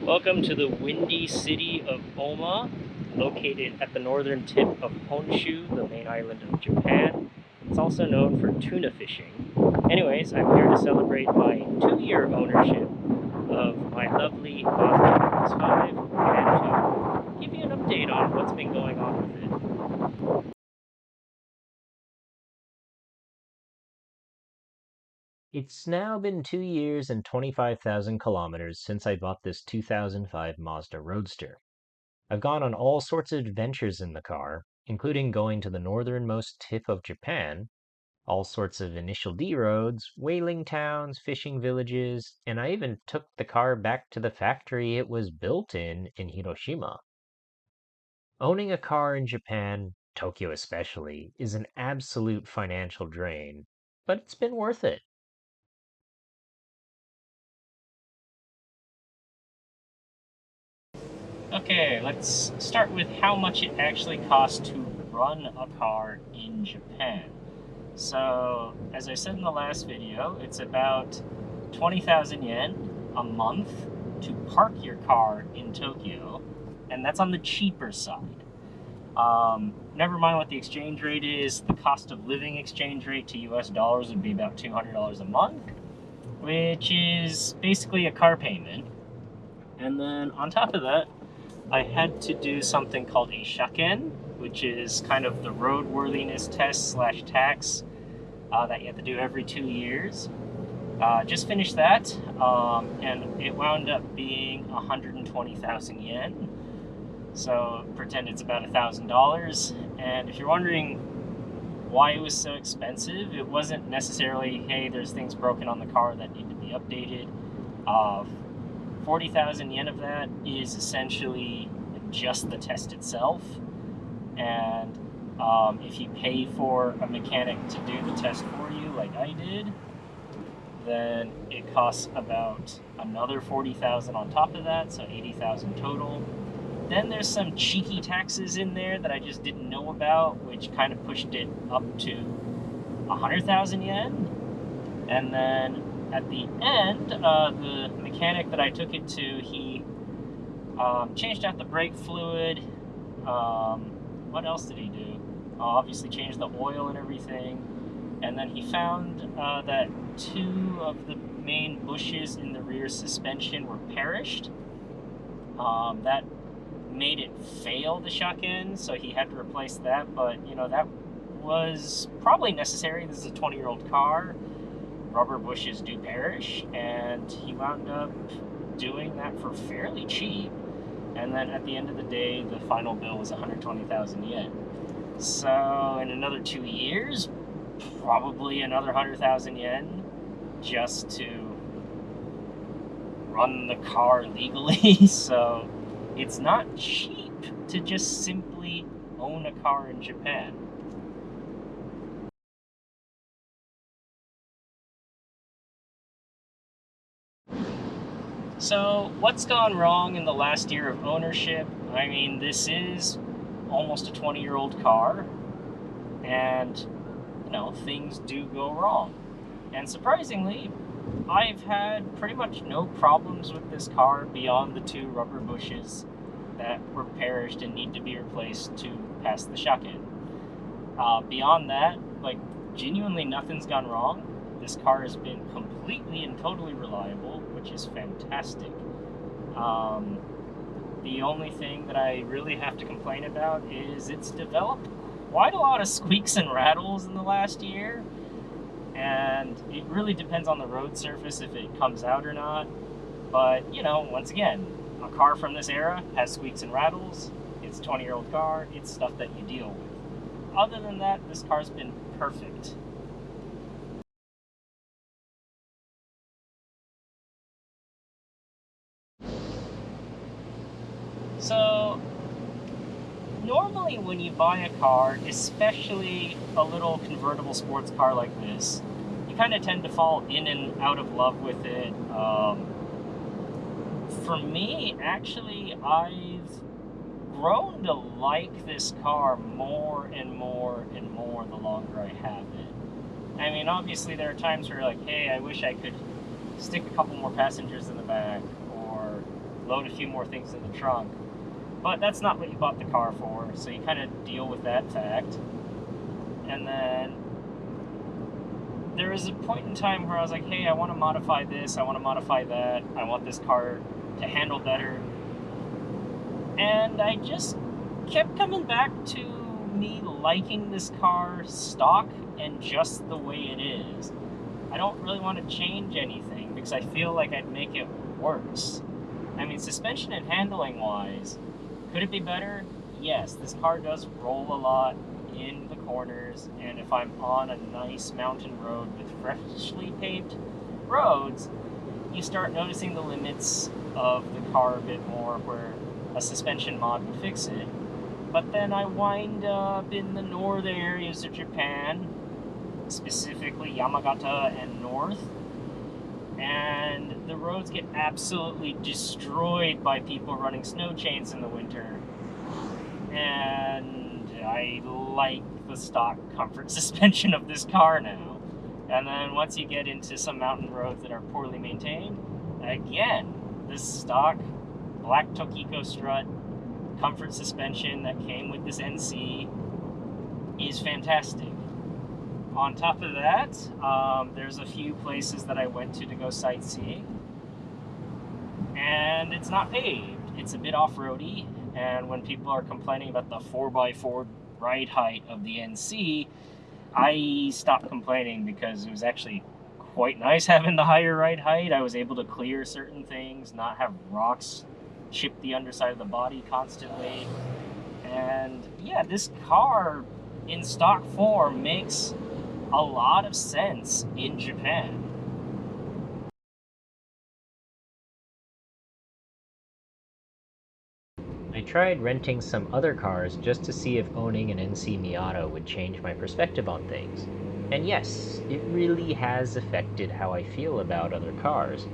Welcome to the windy city of Oma, located at the northern tip of Honshu, the main island of Japan. It's also known for tuna fishing. Anyways, I'm here to celebrate my 2-year ownership of my lovely Mazda MX-5 and to give you an update on what's been going on with it. It's now been 2 years and 25,000 kilometers since I bought this 2005 Mazda Roadster. I've gone on all sorts of adventures in the car, including going to the northernmost tip of Japan, all sorts of initial D roads, whaling towns, fishing villages, and I even took the car back to the factory it was built in Hiroshima. Owning a car in Japan, Tokyo especially, is an absolute financial drain, but it's been worth it. Okay, let's start with how much it actually costs to run a car in Japan. So, as I said in the last video, it's about 20,000 yen a month to park your car in Tokyo, and that's on the cheaper side. Never mind what the exchange rate is, the cost of living exchange rate to US dollars would be about $200 a month, which is basically a car payment. And then on top of that, I had to do something called a shaken, which is kind of the roadworthiness test / tax that you have to do every 2 years. Just finished that, and it wound up being 120,000 yen. So pretend it's about $1,000. And if you're wondering why it was so expensive, it wasn't necessarily, hey, there's things broken on the car that need to be updated. 40,000 yen of that is essentially just the test itself. And if you pay for a mechanic to do the test for you, like I did, then it costs about another 40,000 on top of that, so 80,000 total. Then there's some cheeky taxes in there that I just didn't know about, which kind of pushed it up to 100,000 yen. And then at the end, the mechanic that I took it to, he changed out the brake fluid. What else did he do? Obviously changed the oil and everything. And then he found that 2 of the main bushes in the rear suspension were perished. That made it fail the shaken, so he had to replace that. But, you know, that was probably necessary. This is a 20-year-old car. Rubber bushes do perish, and he wound up doing that for fairly cheap. And then at the end of the day, the final bill was 120,000 yen. So in another 2 years, probably another 100,000 yen just to run the car legally. So it's not cheap to just simply own a car in Japan. So, what's gone wrong in the last year of ownership? I mean, this is almost a 20-year-old car, and, you know, things do go wrong. And surprisingly, I've had pretty much no problems with this car beyond the 2 rubber bushes that were perished and need to be replaced to pass the shaken. Beyond that, like, genuinely nothing's gone wrong. This car has been completely and totally reliable, which is fantastic. The only thing that I really have to complain about is it's developed quite a lot of squeaks and rattles in the last year, and it really depends on the road surface if it comes out or not. But, you know, once again, a car from this era has squeaks and rattles. It's a 20-year-old car. It's stuff that you deal with. Other than that, this car's been perfect. So, normally when you buy a car, especially a little convertible sports car like this, you kind of tend to fall in and out of love with it. For me, actually, I've grown to like this car more and more and more the longer I have it. I mean, obviously there are times where you're like, hey, I wish I could stick a couple more passengers in the back, or load a few more things in the trunk. But that's not what you bought the car for, so you kind of deal with that fact. And then there was a point in time where I was like, hey, I want to modify this, I want to modify that, I want this car to handle better. And I just kept coming back to me liking this car stock and just the way it is. I don't really want to change anything because I feel like I'd make it worse. I mean, suspension and handling wise, could it be better? Yes, this car does roll a lot in the corners, and if I'm on a nice mountain road with freshly paved roads, you start noticing the limits of the car a bit more, where a suspension mod would fix it. But then I wind up in the northern areas of Japan, specifically Yamagata and north, and the roads get absolutely destroyed by people running snow chains in the winter. And I like the stock comfort suspension of this car now. And then once you get into some mountain roads that are poorly maintained, again, this stock black Tokiko strut comfort suspension that came with this NC is fantastic. On top of that, there's a few places that I went to go sightseeing, and it's not paved. It's a bit off-roady, and when people are complaining about the 4x4 ride height of the NC, I stopped complaining because it was actually quite nice having the higher ride height. I was able to clear certain things, not have rocks chip the underside of the body constantly. And yeah, this car in stock form makes a lot of sense in Japan. I tried renting some other cars just to see if owning an NC Miata would change my perspective on things. And yes, it really has affected how I feel about other cars.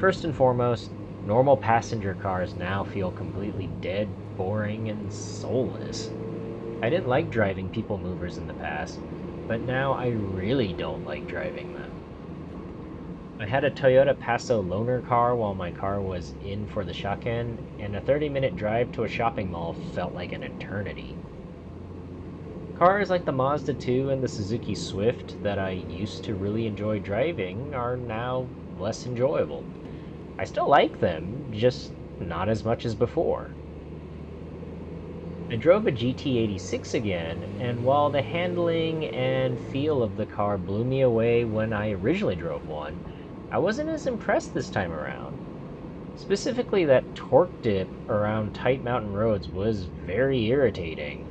First and foremost, normal passenger cars now feel completely dead, boring, and soulless. I didn't like driving people movers in the past, but now I really don't like driving them. I had a Toyota Passo loaner car while my car was in for the shaken, and a 30-minute drive to a shopping mall felt like an eternity. Cars like the Mazda 2 and the Suzuki Swift that I used to really enjoy driving are now less enjoyable. I still like them, just not as much as before. I drove a GT86 again, and while the handling and feel of the car blew me away when I originally drove one, I wasn't as impressed this time around. Specifically, that torque dip around tight mountain roads was very irritating.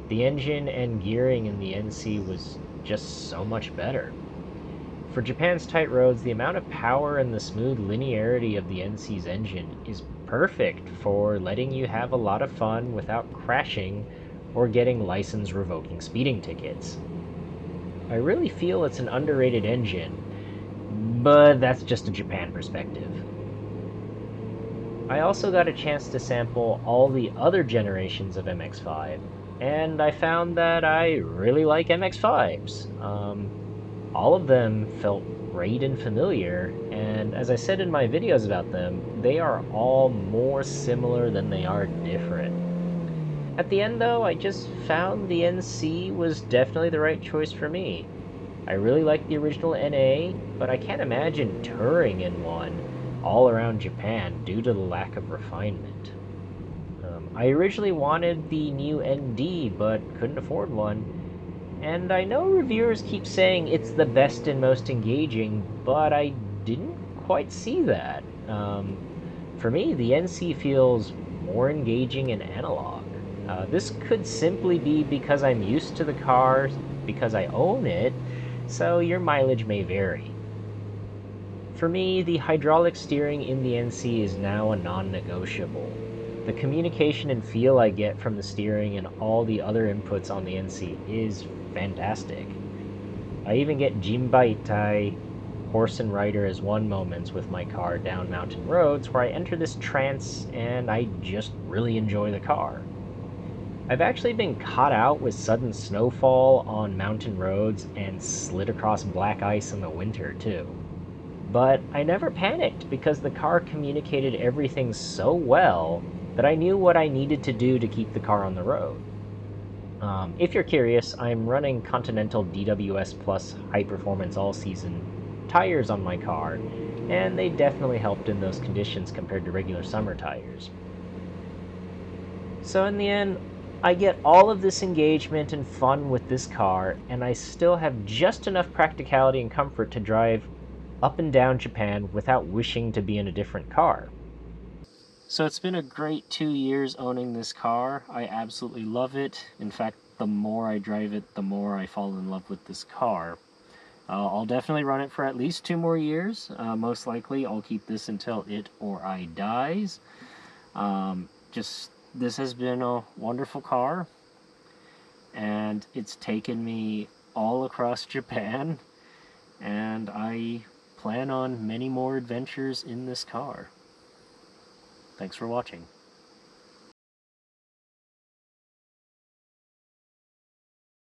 The engine and gearing in the NC was just so much better. For Japan's tight roads, the amount of power and the smooth linearity of the NC's engine is perfect for letting you have a lot of fun without crashing or getting license revoking speeding tickets. I really feel it's an underrated engine, but that's just a Japan perspective. I also got a chance to sample all the other generations of MX-5, and I found that I really like MX-5s. All of them felt great and familiar, and as I said in my videos about them, they are all more similar than they are different. At the end though, I just found the NC was definitely the right choice for me. I really like the original NA, but I can't imagine touring in one all around Japan due to the lack of refinement. I originally wanted the new ND, but couldn't afford one. And I know reviewers keep saying it's the best and most engaging, but I didn't quite see that. For me, the NC feels more engaging and analog. This could simply be because I'm used to the car, because I own it, so your mileage may vary. For me, the hydraulic steering in the NC is now a non-negotiable. The communication and feel I get from the steering and all the other inputs on the NC is fantastic. I even get Jinbaitai, horse and rider as one moments with my car down mountain roads where I enter this trance and I just really enjoy the car. I've actually been caught out with sudden snowfall on mountain roads and slid across black ice in the winter too. But I never panicked because the car communicated everything so well that I knew what I needed to do to keep the car on the road. If you're curious, I'm running Continental DWS Plus High Performance All Season tires on my car, and they definitely helped in those conditions compared to regular summer tires. So in the end, I get all of this engagement and fun with this car, and I still have just enough practicality and comfort to drive up and down Japan without wishing to be in a different car. So it's been a great 2 years owning this car. I absolutely love it. In fact, the more I drive it, the more I fall in love with this car. I'll definitely run it for at least 2 more years. Most likely, I'll keep this until it or I dies. This has been a wonderful car, and it's taken me all across Japan, and I plan on many more adventures in this car. Thanks for watching.